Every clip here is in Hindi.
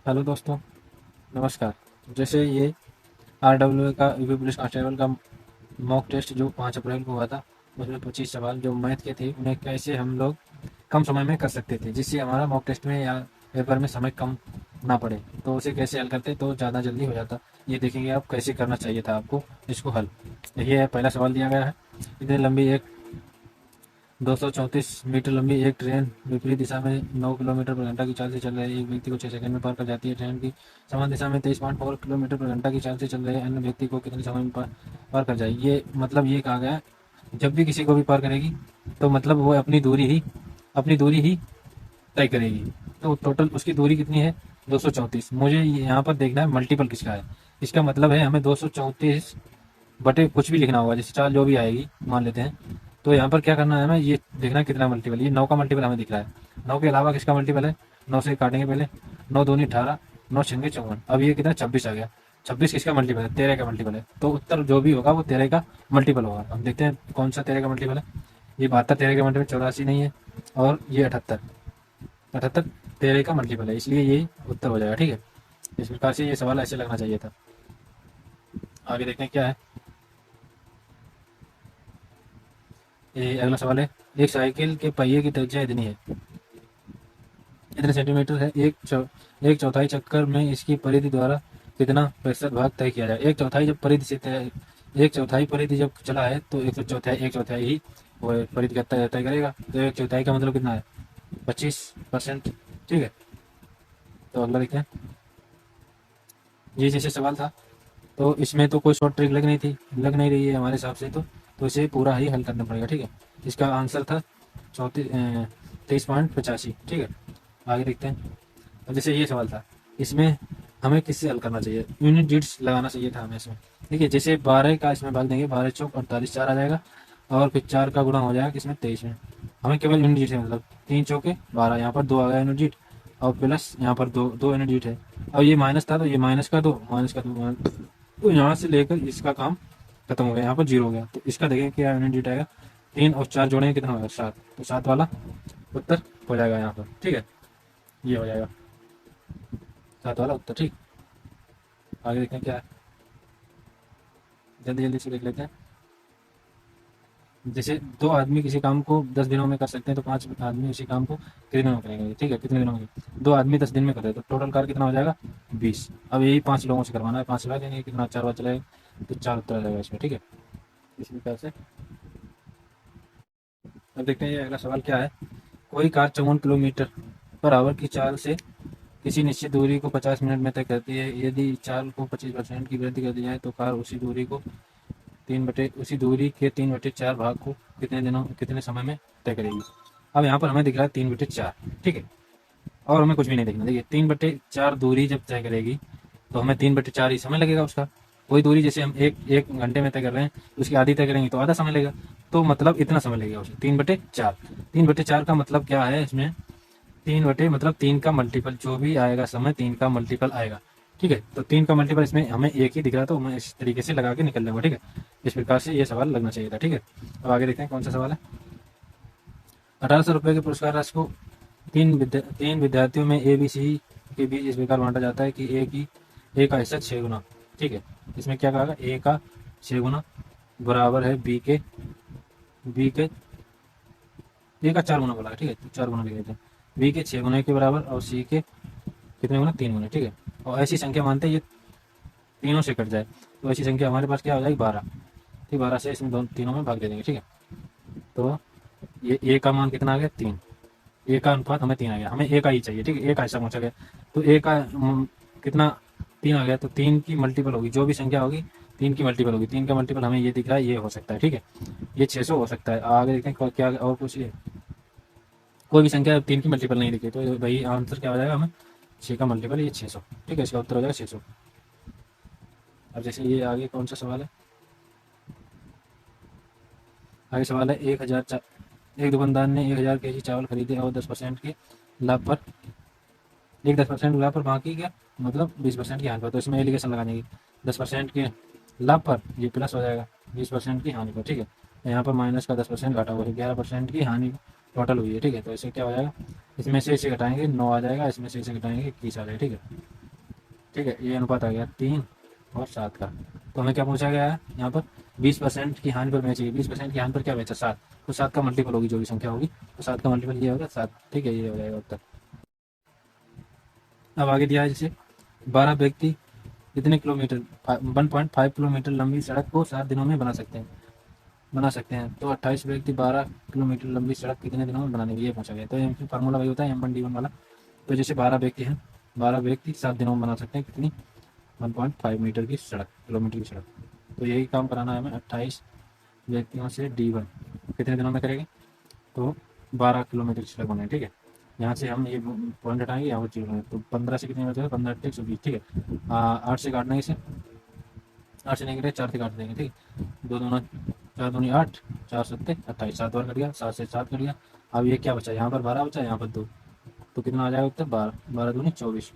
हेलो दोस्तों, नमस्कार। जैसे ये आरडब्ल्यू का यूपी पुलिस कांस्टेबल का मॉक टेस्ट जो 5 अप्रैल को हुआ था, उसमें 25 सवाल जो मैथ के थे, उन्हें कैसे हम लोग कम समय में कर सकते थे जिससे हमारा मॉक टेस्ट में या पेपर में समय कम ना पड़े। तो उसे कैसे हल करते तो ज़्यादा जल्दी हो जाता, ये देखेंगे आप कैसे करना चाहिए था आपको इसको हल। ये है पहला सवाल दिया गया है। इतनी लंबी एक 234 मीटर लंबी एक ट्रेन विपरीत दिशा में 9 किलोमीटर पर घंटा की चाल से चल रहे एक व्यक्ति को 6 सेकंड में पार कर जाती है। ट्रेन की समान दिशा में 23.4 किलोमीटर पर घंटा की चाल से चल रहे अन्य व्यक्ति को कितने समय में पार कर जाएगी। ये मतलब ये कहा गया, जब भी किसी को भी पार करेगी तो मतलब वो अपनी दूरी ही तय करेगी। तो टोटल उसकी दूरी कितनी है? 234। मुझे यहाँ पर देखना है मल्टीपल किसका है। इसका मतलब है हमें 234 बटे कुछ भी लिखना होगा, जैसे चाल जो भी आएगी मान लेते हैं। तो यहाँ पर क्या करना है हमें, ये देखना है कितना मल्टीपल। ये 9 का मल्टीपल हमें दिख रहा है। 9 के अलावा किसका मल्टीपल है? 9 से काटेंगे पहले। 9 दूनी 18, 9 छंगे 54। अब ये कितना 26 आ गया। 26 किसका मल्टीपल है? 13 का मल्टीपल है। तो उत्तर जो भी होगा वो 13 का मल्टीपल होगा। हम देखते हैं कौन सा 13 का मल्टीपल है। ये 72 13 का मल्टीपल 84 नहीं है, और ये 78। 78 13 का मल्टीपल है, इसलिए ये उत्तर हो जाएगा। ठीक है, इस प्रकार से ये सवाल ऐसे लगना चाहिए था। आगे देखते हैं क्या है। ये अगला सवाल है, एक साइकिल के पहिए की त्रिज्या इतनी है, इतने सेंटीमीटर है। एक चौथाई चक्कर में इसकी परिधि द्वारा कितना प्रतिशत भाग तय किया जाए। एक चौथाई जब परिधि से तय एक चौथाई परिधि जब चला है तो एक चौथाई ही वो परिधि का तय करेगा। तो एक चौथाई का मतलब कितना है? 25%। ठीक है, तो अगला देखते हैं। ये जैसे सवाल था, तो इसमें तो कोई शॉर्ट ट्रिक लग नहीं रही है हमारे हिसाब से। तो इसे पूरा ही हल करना पड़ेगा। ठीक है, इसका आंसर था 23.85। ठीक है, आगे देखते हैं। अब जैसे ये सवाल था, इसमें हमें किससे हल करना चाहिए? यूनिट डिजिट्स लगाना चाहिए था हमें इसमें। देखिए, जैसे 12 का इसमें भाग देंगे, 12 चौक 48, 4 आ जाएगा। और फिर 4 का गुणा हो जाएगा किसमें? 23 में। हमें केवल यूनिट डिजिट है, मतलब 3 चौके 12, यहाँ पर 2 आ गया यूनिट डिजिट, और प्लस यहाँ पर दो दो यूनिट डिजिट है। और ये माइनस था तो ये माइनस का दो, तो यहाँ से लेकर इसका काम खत्म हो गया, यहाँ पर 0 हो गया। तो इसका देखें क्या यूनिट डिजिट आएगा। 3 और 4 जोड़ेंगे कितना होगा? 7। तो 7 वाला उत्तर हो जाएगा यहाँ पर। ठीक है, ये हो जाएगा 7 वाला उत्तर। ठीक, आगे देखते हैं क्या है, जल्दी जल्दी से देख लेते हैं। जैसे 2 आदमी किसी काम को 10 दिनों में कर सकते हैं, तो 5 आदमी उसी काम को कितने दिनों में करेंगे? ठीक है, कितने दिनों में? 2 आदमी 10 दिन में कर रहे हैं, तो टोटल कार कितना हो जाएगा? 20। अब यही 5 लोगों से करवाना है, 5 लगा देंगे, कितना 4 बार चलाएगा तो 4 उत्तर आ जाएगा इसमें। ठीक है, इस प्रकार से। अब देखते हैं ये अगला सवाल क्या है। कोई कार 54 किलोमीटर पर आवर की चाल से किसी निश्चित दूरी को 50 मिनट में तय करती है। यदि चाल को 25% की वृद्धि कर दी जाए तो कार उसी दूरी के 3/4 भाग को कितने समय में तय करेगी। अब यहाँ पर हमें दिख रहा है 3/4। ठीक है, और हमें कुछ भी नहीं देखना। देखिए, 3/4 दूरी जब तय करेगी तो हमें 3/4 ही समय लगेगा उसका। कोई दूरी जैसे हम एक एक घंटे में तय कर रहे हैं, उसकी आधी तय करेंगे तो आधा समय लगेगा। तो मतलब इतना समय लगेगा उसे 3/4। 3/4 का मतलब क्या है इसमें? 3 बटे मतलब 3 का मल्टीपल जो भी आएगा समय, 3 का मल्टीपल आएगा। ठीक है, तो 3 का मल्टीपल इसमें हमें एक ही दिख रहा है, तो हमें इस तरीके से लगा के निकल लेंगे। ठीक है, इस प्रकार से ये सवाल लगना चाहिए था। ठीक है, अब आगे देखते हैं कौन सा सवाल है। 1800 रुपये के पुरस्कार राशि को तीन विद्यार्थियों में ए बी सी के बीच इस प्रकार बांटा जाता है कि ए का हिस्सा 6 गुना। ठीक है, इसमें क्या कहा? ए का 6 गुना बराबर है बी के ए का 4 गुना बोला है। ठीक है, तो 4 गुना लिख देते हैं। बी के 6 गुने के बराबर और सी के कितने गुना? 3 गुने। ठीक है, और ऐसी संख्या मानते हैं ये तीनों से कट जाए, तो ऐसी संख्या हमारे पास क्या हो जाएगी? 12। ठीक, 12 से इसमें दोनों तीनों में भाग दे देंगे। ठीक है, तो ये ए का मान कितना आ गया? 3। ए का अनुपात हमें 3 आ गया, हमें ए का ही चाहिए। ठीक है, ए का हिस्सा पहुंचा गया, तो ए का कितना? 3 आ गया। तो 3 की मल्टीपल होगी, जो भी संख्या होगी 3 की मल्टीपल होगी। 3 का मल्टीपल हमें ये दिख रहा है, ये हो सकता है। ठीक है, ये 600 हो सकता है। आगे देखते हैं क्या और कुछ। ये कोई भी संख्या 3 की मल्टीपल नहीं दिखी, तो भाई आंसर क्या हो जाएगा? हमें 6 का मल्टीपल ये 600। ठीक है, इसका उत्तर हो जाएगा 600। अब जैसे ये आगे कौन सा सवाल है? आगे सवाल है, 1000 एक दुकानदार ने 1000 kg चावल खरीदे और 10% के लाभ पर 10% लाभ पर बाकी क्या मतलब 20% की हानि पर। तो इसमें एलिगेशन लगाने की 10% के लाभ पर ये प्लस हो जाएगा 20% की हानि पर। ठीक है, यहाँ पर माइनस का 10% घटा हुआ है, 11% की हानि टोटल हुई है। ठीक है, तो इसे क्या हो जाएगा? इसमें से इसे घटाएंगे 9 आ जाएगा, इसमें से इसे घटाएंगे 21 आ जाएगा। ठीक है, ठीक है, ये अनुपात आ गया 3 और 7 का। तो हमें क्या पूछा गया है यहाँ पर, 20% की हानि पर हमें चाहिए, 20% की हानि पर क्या बेचा 7, तो 7 का मल्टीपल होगी जो भी संख्या होगी, तो 7 का मल्टीपल ये होगा 7। ठीक है, ये हो जाएगा उत्तर। अब आगे दिया है जैसे 12 व्यक्ति कितने किलोमीटर 1.5 किलोमीटर लंबी सड़क को 7 दिनों में बना सकते हैं। तो 28 व्यक्ति 12 किलोमीटर लंबी सड़क कितने दिनों में बनाने ये पूछा गया। तो एम फार्मूला वही होता है M1D1 वाला। तो जैसे 12 व्यक्ति हैं, 12 व्यक्ति 7 दिनों में बना सकते हैं कितनी, 1.5 मीटर की सड़क, किलोमीटर की सड़क। तो यही काम कराना है हमें 28 व्यक्तियों से D1 कितने दिनों में करेंगे, तो 12 किलोमीटर की सड़क बनाएंगे। ठीक है, यहाँ से हम ये पॉइंट हटाएंगे, यहाँ पर 0 है, तो 15 से कितने बचेगा, 15 × 120। ठीक है, 8 से काटना है इसे, 8 से नहीं करें 4 से काट देंगे। ठीक है, 2 दूना 4 दूनी 8, 4 सत्ते 28, 7 बार कट गया, 7 से 7 कट गया। अब ये क्या बचा, यहाँ पर 12 बचा, यहाँ पर 2, तो कितना आ जाएगा उत्तर, 12, 12 दूनी 24,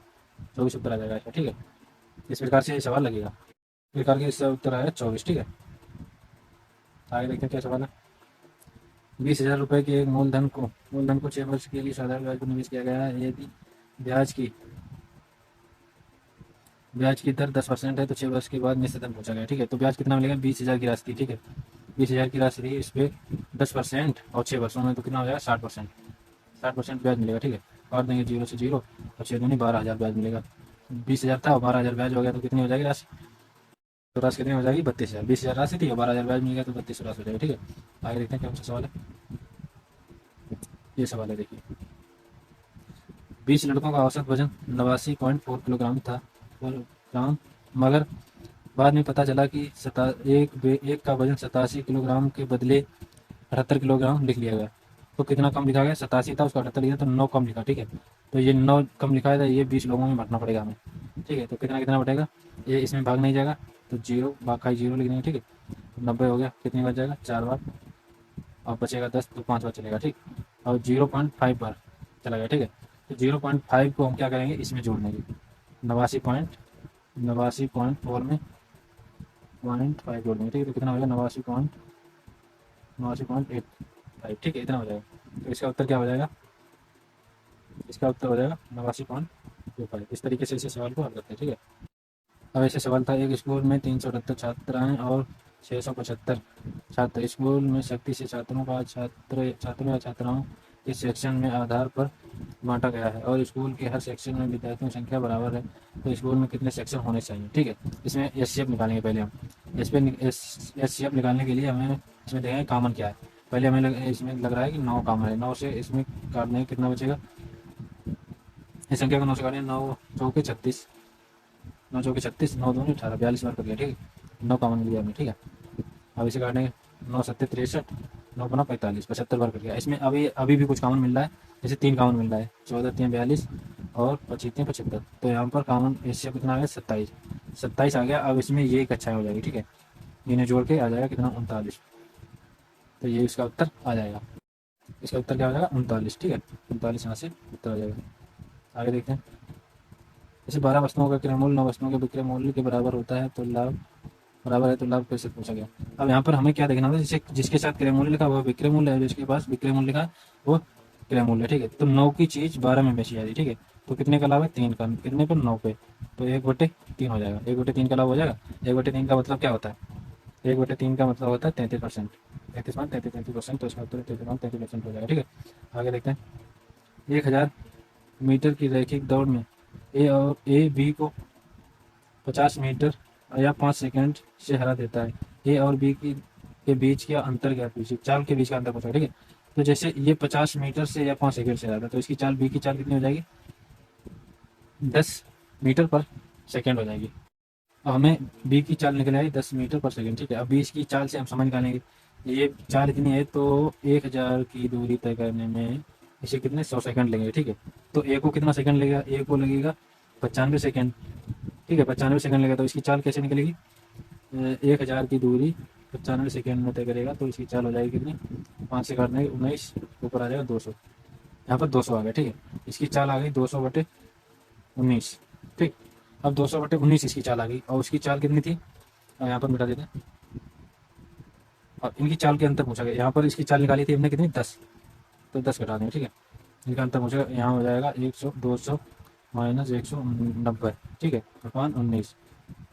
24 उत्तर आ जाएगा इसका। ठीक है, इस प्रकार से ये सवाल लगेगा, इस प्रकार के इसका उत्तर आएगा 24। ठीक है, आगे देखते हैं क्या सवाल है। 20,000 रुपये के एक मूलधन को 6 वर्ष के लिए साधारण ब्याज पर निवेश किया गया है। यदि ब्याज की ब्याज की दर 10% है तो 6 वर्ष के बाद निश्चित धन पूछा गया। ठीक है, तो ब्याज कितना मिलेगा, 20,000 की राशि थी। ठीक है, 20,000 की राशि थी, इस पर 10% और 6 वर्षों में तो कितना हो जाएगा, 60%, 60% ब्याज मिलेगा। ठीक है, काट देंगे 0 से 0 और 6 दूनी 12,000 ब्याज मिलेगा। 20,000 था और 12,000 ब्याज हो गया तो कितनी हो जाएगी राशि, तो राशि कितनी हो जाएगी, 32,000। 20,000 राशि थी और 12,000 ब्याज मिल गया तो 32 राशि हो जाएगी। ठीक है, आगे देखते हैं क्या अच्छा सवाल है। ये सवाल है देखिए, 20 लड़कों का औसत वजन 89.4 किलोग्राम था, किलोग्राम, मगर बाद में पता चला कि एक का वजन 87 किलोग्राम के बदले 78 किलोग्राम लिख लिया गया। तो कितना कम लिखा गया, 87 था उसका 78 लिखा, तो 9 कम लिखा। ठीक है, तो ये 9 कम लिखा है, तो ये 20 लोगों में बांटना पड़ेगा हमें। ठीक है, तो कितना कितना बटेगा, ये इसमें भाग नहीं जाएगा, तो 0 बाकी 0 लिख देंगे। ठीक है, 90 हो गया, कितनी बार जाएगा, 4 बार, और बचेगा 10, तो 5 बार चलेगा। ठीक, और 0.5 बार चला गया। ठीक है, तो 0.5 को हम क्या करेंगे, इसमें जोड़ देंगे, 89.4 में 0.5 जोड़ देंगे। ठीक है, तो कितना हो जाएगा, 89.85। ठीक है, इतना हो जाएगा। तो इसका उत्तर क्या हो जाएगा, इसका उत्तर हो जाएगा 89.25। इस तरीके से इसे सवाल को हल करते हैं। ठीक है, अब ऐसे सवाल था, एक स्कूल में 378 छात्राएं और 675 छात्र, स्कूल में सख्ती से छात्रों या छात्राओं के सेक्शन में आधार पर बांटा गया है और स्कूल के हर सेक्शन में विद्यार्थियों की संख्या बराबर है, तो स्कूल में कितने सेक्शन होने चाहिए। ठीक है, इसमें एचसीएफ निकालेंगे पहले हम। एचसीएफ निकालने के लिए हमें इसमें देखेंगे कॉमन क्या है। पहले हमें इसमें लग रहा है कि 9 कॉमन है, 9 से इसमें काटने कितना बचेगा, इस संख्या को 9 से काटेंगे, 9 चौके 36, 9 चौके 36, 9 दूनी 18, 42 बार कर लिया। ठीक है, 9 कॉमन लिया हमने। ठीक है, अब इसे काटेंगे, 9 सत्ते 63, 9 बना 45, 75 बार कर लिया। इसमें अभी भी कुछ कॉमन मिल रहा है, जैसे 3 कॉमन मिल रहा है, 14 3 42 और 25 3 75, तो यहाँ पर कॉमन इससे कितना आ गया, 27, 27 आ गया। अब इसमें ये एक अच्छा हो जाएगी। ठीक है, इन्हें जोड़ के आ जाएगा कितना, 39, तो ये इसका उत्तर आ जाएगा। इसका उत्तर क्या हो जाएगा, 39। ठीक है, 39 यहाँ से उत्तर हो जाएगा। आगे देखते हैं, जैसे 12 वस्तुओं का क्रय मूल्य 9 वस्तुओं के विक्रय मूल्य के बराबर होता है, तो लाभ बराबर है, तो लाभ कैसे पूछा गया। अब यहाँ पर हमें क्या देखना होगा, जैसे जिसके साथ क्रय मूल्य लिखा वो विक्रय मूल्य है, जिसके पास विक्रय मूल्य लिखा वो क्रय मूल्य। ठीक है, तो 9 की चीज़ 12 में बेची जा रही है। ठीक है, तो कितने का लाभ है, 3 का, कितने पर, 9 पे, तो 1/3 हो जाएगा, 1/3 का लाभ हो जाएगा। 1/3 का मतलब क्या होता है, 1/3 का मतलब होता है 33%, 33%, तो इसका उत्तर 33% हो जाएगा। ठीक है, आगे देखते हैं, 1000 मीटर की रैखिक दौड़ में ए बी को 50 मीटर या 5 सेकंड से हरा देता है। ए और बी के बीच का अंतर क्या पूछे, चाल के बीच का अंतर पूछा। ठीक है, तो जैसे ये 50 मीटर से या 5 सेकंड से हरा था, तो इसकी चाल, बी की चाल कितनी हो जाएगी, 10 मीटर पर सेकंड हो जाएगी। अब हमें बी की चाल निकल आई 10 मीटर पर सेकंड। ठीक है, अब 20 की चाल से हम समझ निकालेंगे, ये चाल इतनी है, तो 1000 की दूरी तय करने में इसे कितने 100 सेकंड लेंगे। ठीक है, तो ए को कितना सेकंड लगेगा, ए को लगेगा 95 सेकंड। ठीक है, 95 सेकंड लगेगा, तो इसकी चाल कैसे निकलेगी, 1000 की दूरी 95 सेकंड में तय करेगा, तो इसकी चाल हो जाएगी कितनी, 5 से काटने 19, ऊपर आ जाएगा 200, यहाँ पर 200 आ गया। ठीक है, इसकी चाल आ गई 200/19। ठीक, अब 200/19 इसकी चाल आ गई, और उसकी चाल कितनी थी, यहाँ पर मिटा देते हैं, और इनकी चाल के अंतर पूछा गया। यहाँ पर इसकी चाल निकाली थी हमने कितनी, 10, तो 10 घटा देंगे। ठीक है, इनका अंतर पूछेगा, यहाँ हो जाएगा 100 200 माइनस 190, ठीक है, अपॉन 19।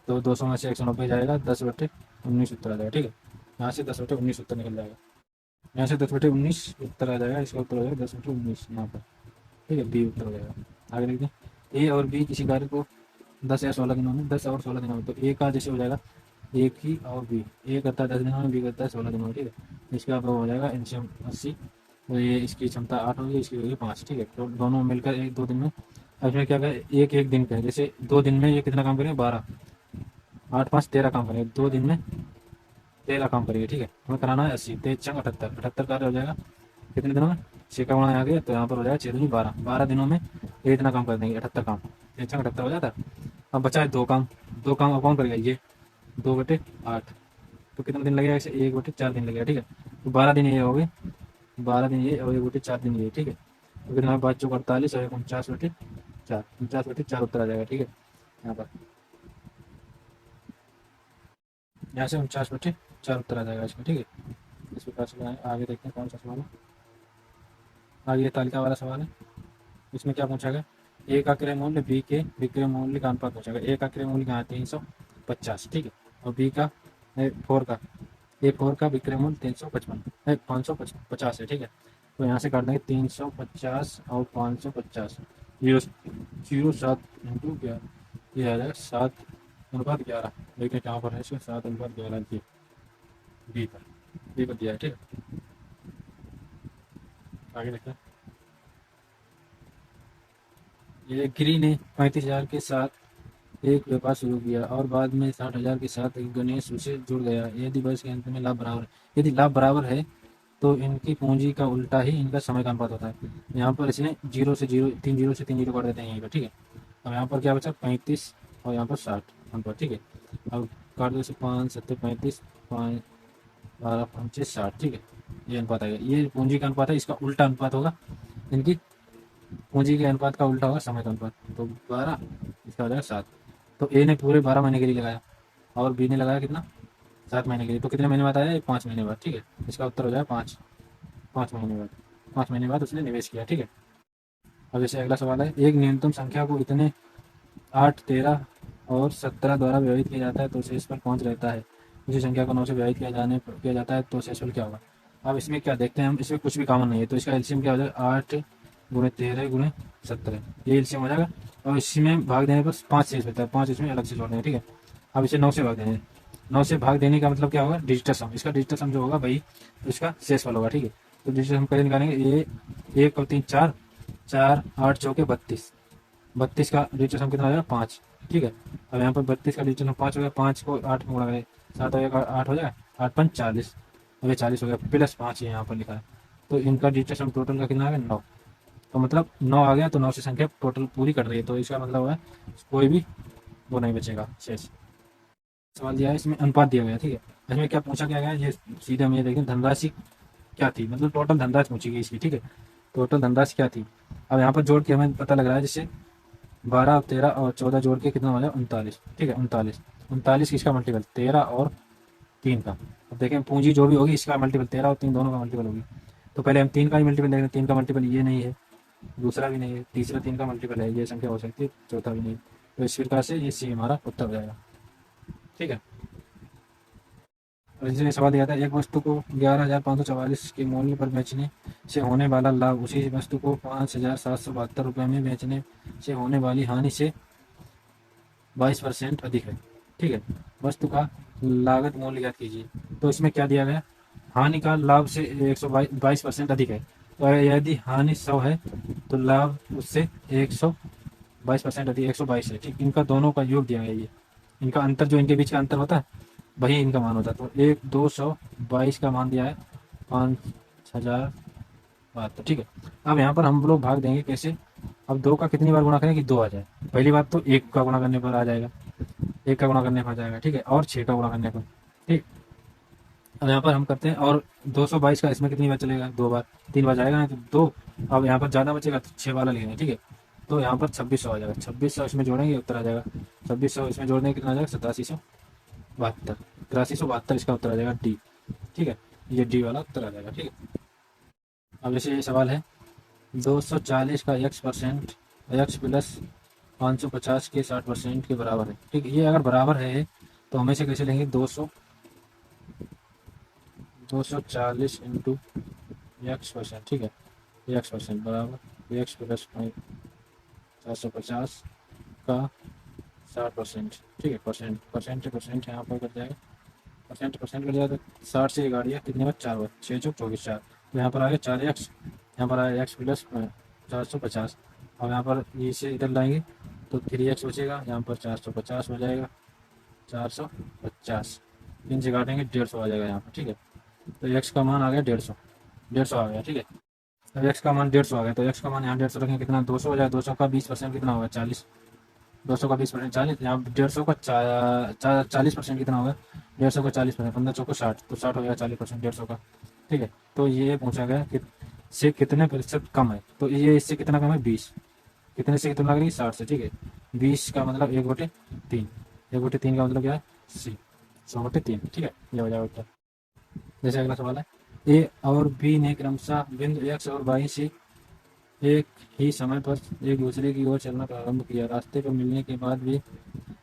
तो 200 में से 190 जाएगा, 10/19 उत्तर आ जाएगा, ठीक है। यहाँ से 10/19 उत्तर निकल जाएगा, यहाँ से 10/19 उत्तर आ जाएगा, इसका उत्तर हो जाएगा 10/19 यहाँ पर, ठीक है, बी उत्तर हो जाएगा। आगे देखते हैं, ए और बी किसी कार्य को 10 या 16 दिनों में, 10 और 16 दिनों में, तो ए का जैसे हो जाएगा एक ही और बी, ए करता है 10 दिनों में, बी करता है 16 दिनों में, ठीक है। इसका अब हो जाएगा एलसीएम 80, तो ये इसकी क्षमता 8 होगी, इसकी होगी 5, ठीक है। तो दोनों मिलकर एक 2 दिन में, अब इसमें क्या करें, एक एक दिन का है, जैसे 2 दिन में ये कितना काम करेंगे, 12, 8 5 13 काम करेंगे, 2 दिन में 13 काम करेंगे, ठीक है। हमें कराना है 80, 13 78, 78 कार्य हो जाएगा कितने दिनों में, 6 का गुणा आ गया, तो यहाँ पर हो जाएगा 6 दूनी 12, 12 दिनों में ये इतना काम कर देंगे, 78 काम, 13 78 हो जाता है। अब बचा है 2 काम, 2 काम अब कौन करेगा, ये 2/8, तो कितना दिन लगेगा इसे, 1/4 दिन लगेगा, ठीक है। तो 12 दिन ये हो गए, 12 दिन ये और 1/4 दिन ये, ठीक है। तो कितना बात जो 48 और 49/4, 49/4 उत्तर आ जाएगा, ठीक है। यहाँ पर यहाँ से 49/4 उत्तर आ जाएगा इसका, ठीक है। इस प्रकार से आगे देखते हैं कौन सा सवाल है। आगे ये तालिका वाला सवाल है, इसमें क्या पूछा गया, ए का क्रय मूल्य बी के विक्रय मूल्य का अनुपात पूछा गया। ए का क्रय मूल्य कहाँ है, 350, ठीक है, और बी का 4 का, A4 का विक्रय मूल्य 355 है, 550 है, ठीक है। तो यहाँ से काट देंगे 350 और 550, 0.07 इंटू 11, ये आ जाएगा 7/11। देखिए कहाँ पर है, इसका 7/11 जी, बी पर दिया है, ठीक है। आगे देखते हैं, ये गिरी ने 35,000 के साथ एक व्यापार शुरू किया और बाद में 60,000 के साथ गणेश उसे जुड़ गया। यदि वर्ष के अंत में लाभ बराबर है, यदि लाभ बराबर है तो इनकी पूंजी का उल्टा ही इनका समय का अनुपात होता है। यहाँ पर इसने 0 से 0, 3 0 से 3 0 कर देते हैं यहीं पर, ठीक है। अब यहाँ पर क्या बचा, 35 और यहाँ पर 60 अनुपात, ठीक है। अब काट दो इसे, 5 7 35, 5 12 5 60, ठीक है। ये अनुपात आएगा, ये पूंजी का अनुपात है, इसका उल्टा अनुपात होगा, इनकी पूंजी के अनुपात का उल्टा होगा समय का अनुपात, तो 12, इसका हो जाएगा 7। तो ए ने पूरे 12 महीने के लिए लगाया और बी ने लगाया कितना, 7 महीने के लिए, तो कितने महीने बाद आया, 5 महीने बाद, ठीक है। इसका उत्तर हो जाएगा 5 महीने बाद, 5 महीने बाद उसने निवेश किया, ठीक है। अब जैसे अगला सवाल है, एक न्यूनतम संख्या को इतने 8 13 और 17 द्वारा विभाजित किया जाता है तो शेषफल 5 रहता है, उसी संख्या को 9 से विभाजित किया जाता है तो शेषफल क्या होगा। अब इसमें क्या देखते हैं हम, इसमें कुछ भी कॉमन नहीं है, तो इसका एलसीएम क्या हो जाएगा, 8 गुणे 13 गुणे 17, ये एलसीएम हो जाएगा। और इसमें भाग देने पर 5 शेष बचता है, 5 इसमें अलग से जोड़ने हैं, ठीक है। अब इसे 9 से भाग देने, 9 से भाग देने का मतलब क्या होगा, डिजिटल सम, इसका डिजिटल सम जो होगा भाई इसका शेषफल होगा, ठीक है। तो डिजिटल सम कैसे निकालेंगे, ये 1 और 3 4, 4 8 चौके 32, 32 का डिजिटल सम कितना हो जाएगा, 5, ठीक है। अब यहाँ पर 32 का डिजिटल सम 5 हो गया, 5 को 8 में गुणा करें, 7 हो जाएगा, 8 हो जाएगा, 8 5 40, अब ये 40 हो गया, प्लस 5 है यहाँ पर लिखा है, तो इनका डिजिटल सम टोटल का कितना आ गया, 9। तो मतलब 9 आ गया, तो 9 से संख्या टोटल पूरी कट रही है, तो इसका मतलब है कोई भी वो नहीं बचेगा शेष। सवाल दिया है, इसमें अनुपात दिया गया, ठीक है। इसमें क्या पूछा क्या गया, ये सीधे हम ये देखें, धनराशि क्या थी, मतलब टोटल धनराशि पूछी गई इसकी, ठीक है। टोटल धनराशि क्या थी, अब यहाँ पर जोड़ के हमें पता लग रहा है, जैसे 12 13 और 14 जोड़ के कितना हो जाए, 39, ठीक है। 39 39 किसका मल्टीपल, 13 और 3 का। अब देखें पूंजी जो भी होगी इसका मल्टीपल 13 और 3 दोनों का मल्टीपल होगी, तो पहले हम 3 का ही मल्टीपल देखें, 3 का मल्टीपल ये नहीं है, दूसरा भी नहीं है, तीसरा 3 का मल्टीपल है, ये संख्या हो सकती है, चौथा भी नहीं। तो इस प्रकार से ये सी हमारा उत्तर हो जाएगा, ठीक है। और इसने सवाल दिया था, एक वस्तु को 11,544 के मूल्य पर बेचने से होने वाला लाभ उसी वस्तु को 5,772 रुपये में बेचने से होने वाली हानि से 22% अधिक है, ठीक है। वस्तु का लागत मूल्य ज्ञात कीजिए, तो इसमें क्या दिया गया, हानि का लाभ से 122% अधिक है, तो यदि हानि 100 है तो लाभ उससे 122% अधिक 122 है, ठीक। इनका दोनों का योग दिया गया, ये इनका अंतर जो इनके बीच का अंतर होता है वही इनका मान होता है, तो 222 का मान दिया है 5,072, ठीक है। अब यहाँ पर हम लोग भाग देंगे कैसे, अब 2 का कितनी बार गुणा करें कि 2 आ जाए, पहली बात तो 1 का गुणा करने पर आ जाएगा, 1 का गुणा करने पर आ जाएगा, ठीक है, और 6 का गुणा करने पर, ठीक। अब यहाँ पर हम करते हैं, और 222 का इसमें कितनी बार चलेगा, 2 बार, 3 बार जाएगा ना, तो 2, अब यहाँ पर ज़्यादा बचेगा तो 6 वाला लिखेंगे, ठीक है। तो यहाँ पर 2600 आ जाएगा, 2600 इसमें जोड़ेंगे उत्तर आ जाएगा, 2600 इसमें जोड़ने कितना आ जाएगा, 8772, 8372 इसका उत्तर आ जाएगा डी, ठीक है। ये डी वाला उत्तर आ जाएगा, ठीक है। अब जैसे ये सवाल है, 240 का x% x प्लस 550 के 60% के बराबर है। ठीक है, ये अगर बराबर है तो हम इसे कैसे लेंगे, 240 इंटू एक्स परसेंट। ठीक है, एक्स परसेंट बराबर एक्स प्लस 450 का 60%। ठीक है, परसेंट परसेंट परसेंट यहाँ पर कट जाएगा, परसेंट परसेंट कट जाएगा तो 60 से गाड़ी है कितने बार, 4 बार, 6 चौक 24 4, तो यहाँ पर आ गया 4x, यहाँ पर आया एक्स प्लस 450, और यहाँ पर इसे इधर लाएंगे तो 3x बचेगा, यहाँ पर 450 हो जाएगा, 450 तीन से काटेंगे 150 आ जाएगा यहाँ पर। ठीक है, तो एक्स का मान आ गया 150, 150 आ गया। ठीक है, तो एक्स का मान 150 आ गया, तो एक्स का मान यहाँ 150 रखेंगे, कितना 200 हो जाएगा, 200 का 20% कितना होगा, 40, 200 का 20% 40, यहाँ 150 का 40% कितना होगा, 150 का 40%, 15 चौको 60, तो 60 हो गया 40% 150 का। ठीक है, तो ये पूछा गया कि से कितने प्रतिशत कम है, तो ये इससे कितना कम है, 20, कितने से कितना लगेगी, 60 से। ठीक है, 20 का मतलब 1/3, 1/3 का मतलब क्या है, सी, 100/3। ठीक है, ये हो जाएगा उत्तर। जैसे अगला सवाल है, ए और बी ने क्रमशः बिंदु एक्स और वाई से एक ही समय पर एक दूसरे की ओर चलना प्रारंभ किया। रास्ते पर मिलने के बाद भी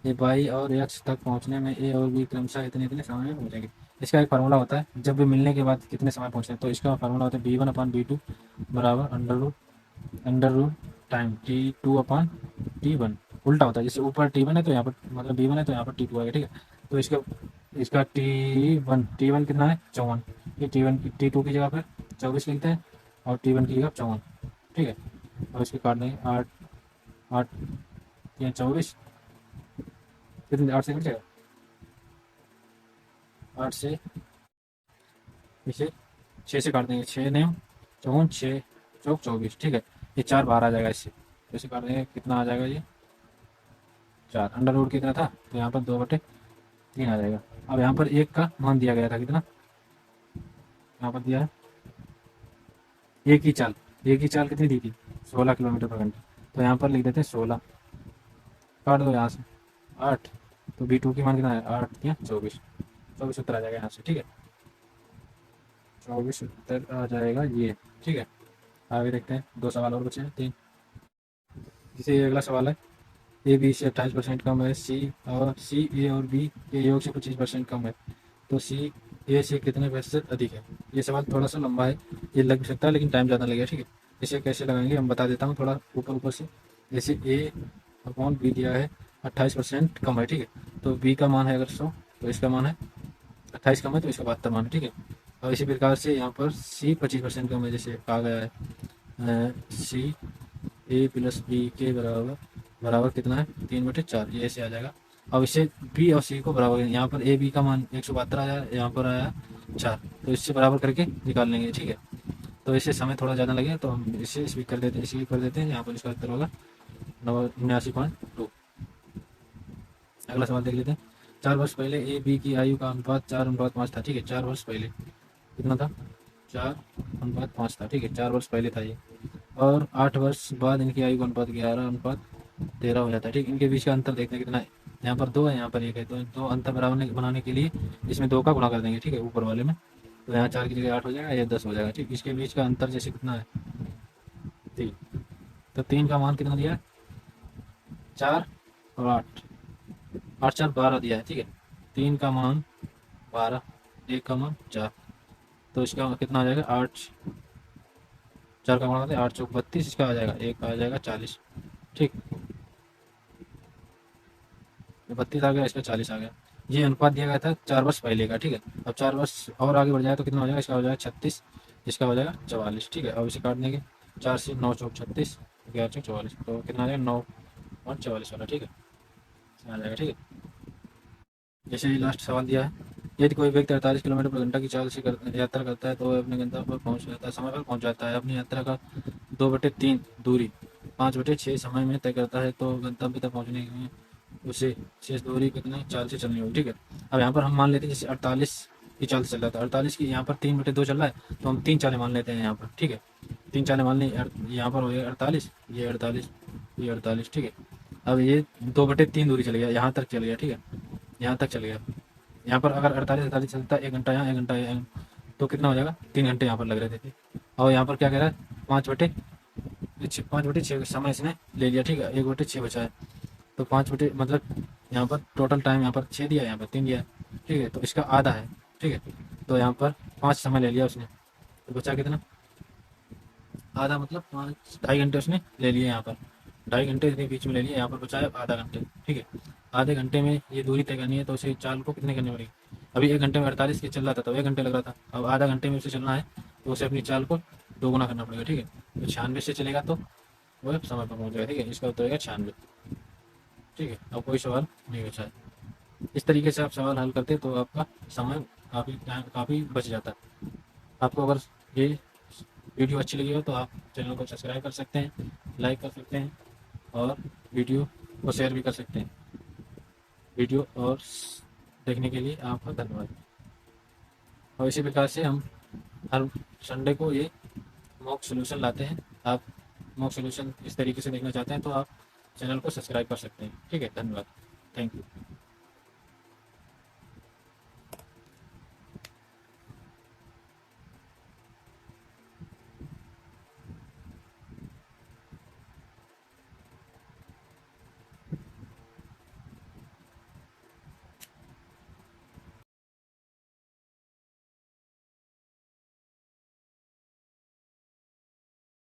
ये वाई और एक्स तक पहुंचने में ए और बी क्रमशः इतने इतने समय में पहुंचेंगे। इसका एक फार्मूला होता है, जब भी मिलने के बाद कितने समय पहुंचते हैं, तो इसका फार्मूला होता है b1/b2 बराबर अंडर रूट टाइम t2/t1। उल्टा होता है, जैसे ऊपर t1 है तो यहाँ पर मतलब b1 है तो यहाँ पर t2 आएगा। ठीक है, तो इसका इसका t1 कितना है, 54, ये t1 t2 की जगह पर 24 लिखते हैं और t1 की जगह 54। ठीक है, और इसके काट देंगे 8 8 या 24, कितने 8 से कट जाएगा, 8 से इसे 6 से काट देंगे, 6 ने 54, 6 चौक 24। ठीक है, ये 4 बाहर आ जाएगा इससे, तो इसे काट देंगे, कितना आ जाएगा ये 4, अंडर रूट कितना था, तो यहाँ पर 2/3 आ जाएगा। अब यहाँ पर एक का मान दिया गया था कितना, यहाँ पर दिया है एक ही चाल कितनी दी थी, 16 किलोमीटर पर घंटा, तो यहाँ पर लिख देते हैं 16, काट दो यहाँ से 8, तो b2 की मान कितना है, 8 या 24, 24 उत्तर आ जाएगा यहाँ से। ठीक है, 24 उत्तर आ जाएगा ये। ठीक है, आगे देखते हैं, 2 सवाल और बचे हैं, 3। जैसे ये अगला सवाल है, ए बी से 28% कम है, सी ए और बी के योग से 25% कम है, तो सी ए से कितने प्रतिशत अधिक है। ये सवाल थोड़ा सा लंबा है, ये लग भी सकता है लेकिन टाइम ज़्यादा लगेगा। ठीक है, इसे कैसे लगाएंगे हम बता देता हूँ थोड़ा ऊपर ऊपर से। जैसे a/b दिया है 28% कम है। ठीक है, तो b का मान है अगर 100, तो इसका मान है 28 कम है तो इसका 72 मान है। ठीक है, और इसी प्रकार से यहाँ पर c 25% कम है, जैसे कहा गया है सी ए प्लस बी के बराबर बराबर कितना है, 3/4, ये ऐसे आ जाएगा। अब इसे बी और सी को बराबर, यहाँ पर ए बी का मान 172 आया, यहाँ पर आया 4, तो इससे बराबर करके निकाल लेंगे। ठीक है, तो इससे समय थोड़ा ज़्यादा लगेगा तो हम इसे इस कर देते हैं, इसी कर देते हैं, यहाँ पर इसका उत्तर होगा 89.2। अगला सवाल देख लेते हैं, 4 वर्ष पहले ए बी की आयु का अनुपात 4:5 था। ठीक है, 4 वर्ष पहले कितना था, 4:5 था। ठीक है, 4 वर्ष पहले था ये, और 8 वर्ष बाद इनकी आयु का अनुपात 11:13 हो जाता है। ठीक, इनके बीच का अंतर देखते हैं कितना है, यहाँ पर 2 है, यहाँ पर 1 है, तो दो अंतर बराबर बनाने के लिए इसमें 2 का गुणा कर देंगे। ठीक है, ऊपर वाले में, तो यहाँ 4 की जगह 8 हो जाएगा, या 10 हो जाएगा। ठीक, इसके बीच का अंतर जैसे कितना है, 3, तो 3 का मान कितना दिया है, 4 और 8, 8 4 12 दिया है। ठीक है, 3 का मान 12, 1 का मान 4, तो इसका कितना आ जाएगा, 8 4 का मान 8 चौक 32, इसका आ जाएगा 1 आ जाएगा 40। ठीक, 32 आ गया, इसका 40 आ गया। ये अनुपात दिया गया था 4 वर्ष पहले का। ठीक है, अब 4 वर्ष और आगे बढ़ जाए तो कितना हो जाएगा, इसका हो जाएगा 36, इसका हो जाएगा 44। ठीक है, अब इसे काट देंगे, 4 से 9 चौक 36, 11 चौक 44, तो कितना आ जाएगा 9 और 44 वाला। ठीक है, आ जाएगा। ठीक है, जैसे ये लास्ट सवाल दिया है, यदि कोई व्यक्ति 48 किलोमीटर पर घंटा की चाल से यात्रा करता है तो वह अपने गंतव्य पर पहुंच जाता है, समय पर पहुंच जाता है। अपनी यात्रा का 2/3 दूरी 5/6 समय में तय करता है, तो गंतव्य तक पहुंचने में उसे शेष दूरी कितने चाल से चलनी होगी। ठीक है, अब यहाँ पर हम मान लेते हैं जैसे 48 की चाल से चल रहा था, 48 की यहाँ पर 3/2 चल रहा है, तो हम 3 चालें मान लेते हैं यहाँ पर। ठीक है, 3 चालें मान ली, यहाँ पर हो गया 48, ये 48, ये 48। ठीक है, अब ये 2/3 दूरी चल गया, यहाँ तक चल गया। ठीक है, यहाँ तक चल गया। यहाँ पर अगर 48 चलता है, 1 घंटा यहाँ 1 घंटा यहाँ, तो कितना हो जाएगा, 3 घंटे यहाँ पर लग रहे थे। और यहाँ पर क्या कह रहा है, 5/6 5/6 समय इसने ले लिया, ठीक है, 1/6 बचा है। तो 5 मतलब यहाँ पर टोटल टाइम यहाँ पर 6 दिया है, यहाँ पर 3 दिया है, ठीक है, तो इसका आधा है, ठीक है। तो यहाँ पर 5 समय ले लिया उसने, तो बचा कितना, आधा, मतलब 2.5 घंटे उसने ले लिए यहाँ पर, 2.5 घंटे के बीच में ले लिए, यहाँ पर बचा है आधा घंटे, ठीक है। आधे घंटे में ये दूरी तय करनी है, तो उसे चाल को कितने करनी पड़ेगी। अभी 1 घंटे में 48 के चल रहा था, तो 1 घंटे लग रहा था, अब आधा घंटे में उसे चलना है, तो उसे अपनी चाल को दोगुना करना पड़ेगा, ठीक है। तो 96 से चलेगा तो वो समय पर पहुँच जाएगा, ठीक है। इसका उत्तर होगा 96, ठीक है। अब कोई सवाल नहीं बचा है। इस तरीके से आप सवाल हल करते हैं तो आपका समय काफ़ी टाइम काफ़ी बच जाता है। आपको अगर ये वीडियो अच्छी लगी हो तो आप चैनल को सब्सक्राइब कर सकते हैं, लाइक कर सकते हैं और वीडियो को शेयर भी कर सकते हैं। वीडियो और देखने के लिए आपका धन्यवाद। और इसी प्रकार से हम हर संडे को ये मॉक सॉल्यूशन लाते हैं। आप मॉक सॉल्यूशन इस तरीके से देखना चाहते हैं तो आप चैनल को सब्सक्राइब कर सकते हैं, ठीक है। धन्यवाद, थैंक यू।